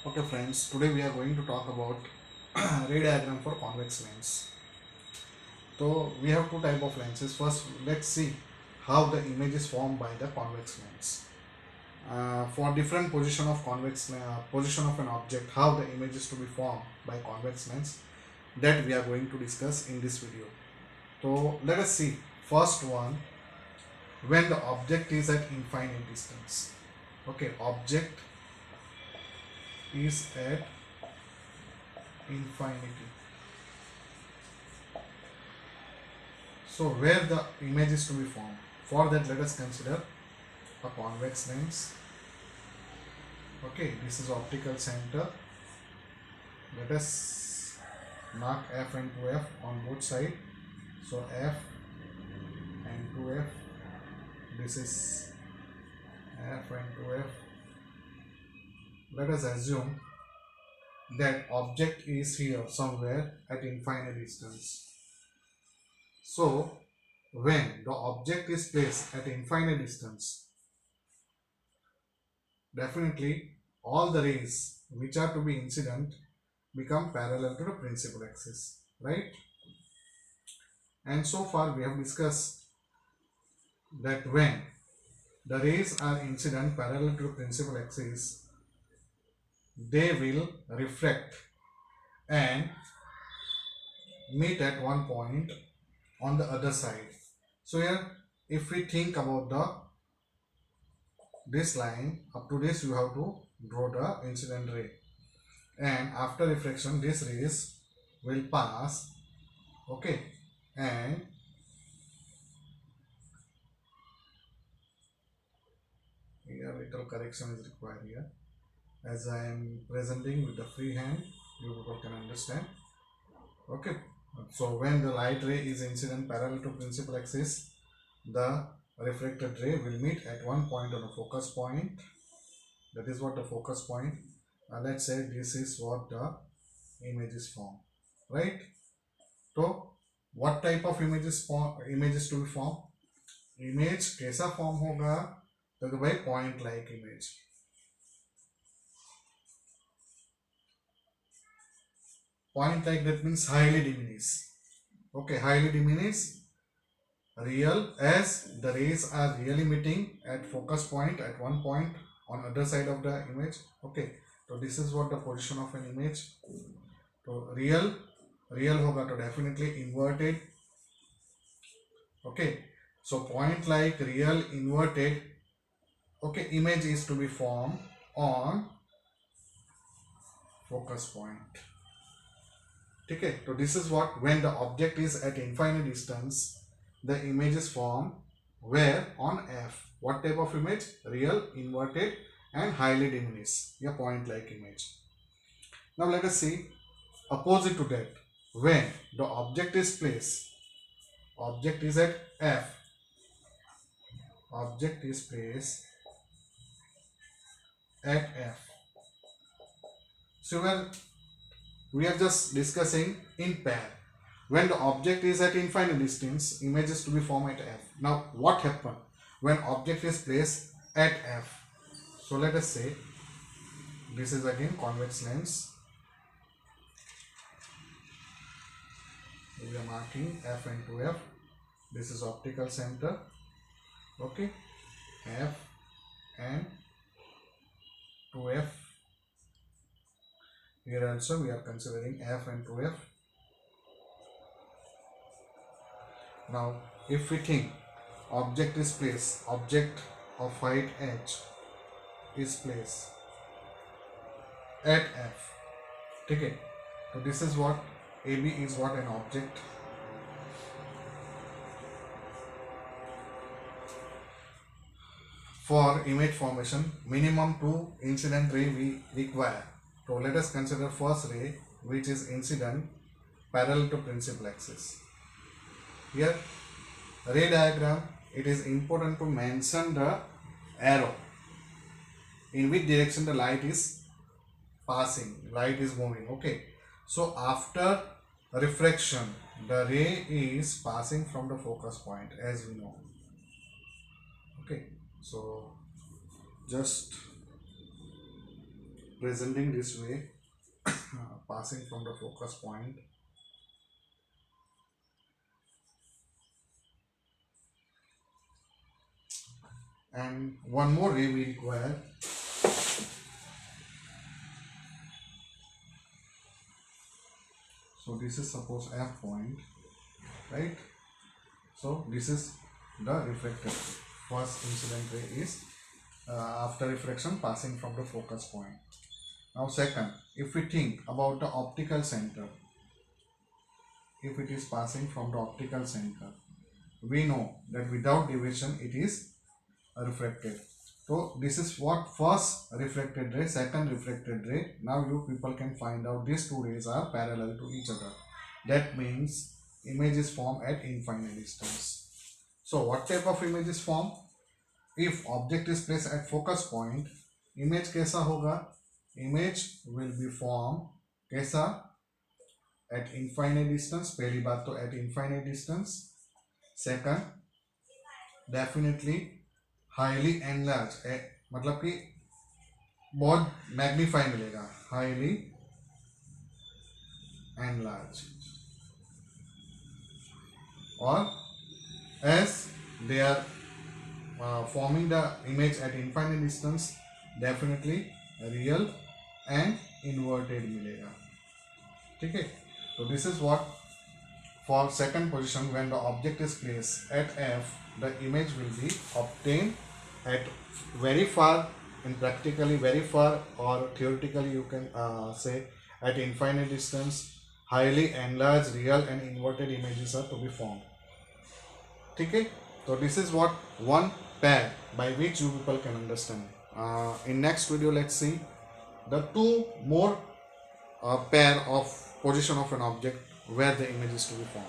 Okay friends, today we are going to talk about ray diagram for convex lens. So we have two type of lenses. First, let's see how the image is formed by the convex lens. For different position of an object, how the image is to be formed by convex lens, that we are going to discuss in this video. So let us see. First one, when the object is at infinite distance. Okay, object is at infinity. So where the image is to be formed. For that, let us consider a convex lens. Okay, this is optical center. Let us mark F and 2F on both sides. So F and 2F. This is F and 2F. Let us assume that object is here somewhere at infinite distance. So when the object is placed at infinite distance, definitely all the rays which are to be incident become parallel to the principal axis, right? And so far we have discussed that when the rays are incident parallel to the principal axis, they will refract and meet at one point on the other side. So here, if we think about this line, up to this you have to draw the incident ray, and after refraction this rays will pass. Okay, and here little correction is required here, as I am presenting with the free hand, you people can understand. Okay, so when the light ray is incident parallel to principal axis, the reflected ray will meet at one point on a focus point. That is what the focus point. Let's say this is what the image is formed, right? So what type of images to be formed? Image कैसा form होगा? तो by point like image. Point like, that means highly diminished. Okay, highly diminished, real, as the rays are really meeting at focus point at one point on other side of the image. Okay, so this is what the position of an image. So real होगा तो definitely inverted. Okay, so point like real inverted. Okay, image is to be formed on focus point. Okay, so this is what, when the object is at infinite distance, the image is formed where on F. What type of image? Real, inverted and highly diminished. A point like image. Now let us see opposite to that. When the object is placed, object is at F, object is placed at F. So we are just discussing in pair. When the object is at infinite distance, image is to be formed at F. Now what happens when object is placed at F? So let us say this is again convex lens. We are marking F and 2F. This is optical center. Okay, F and 2F. Here also we are considering F and 2F. Now if we think object is placed, object of height h is placed at F. Okay, so this is what AB is, what an object. For image formation, minimum 2 incident ray we require. So let us consider first ray, which is incident parallel to principal axis. Here ray diagram, it is important to mention the arrow in which direction the light is passing, light is moving. Okay, so after refraction the ray is passing from the focus point, as we know. Okay, so just presenting this way, passing from the focus point. And one more ray we require. So this is suppose F point, right? So this is the reflected ray. First incident ray is after refraction passing from the focus point. Now second, if we think about the optical center, if it is passing from the optical center, we know that without deviation it is refracted. So this is what first reflected ray, second reflected ray. Now you people can find out these two rays are parallel to each other. That means image is formed at infinite distance. So what type of image is formed? If object is placed at focus point, image कैसा होगा? Image will be formed कैसा? At infinite distance. पहली बात तो at infinite distance. Second, definitely highly enlarged, मतलब कि बहुत magnify मिलेगा, highly enlarged, or as they are forming the image at infinite distance, definitely real and inverted मिलेगा. ठीक है. So this is what for second position, when the object is placed at F, the image will be obtained at very far, in practically very far, or theoretically you can say at infinite distance. Highly enlarged real and inverted images are to be formed. Okay, so this is what one pair by which you people can understand. In next video, let's see the two more pair of position of an object where the image is to be formed.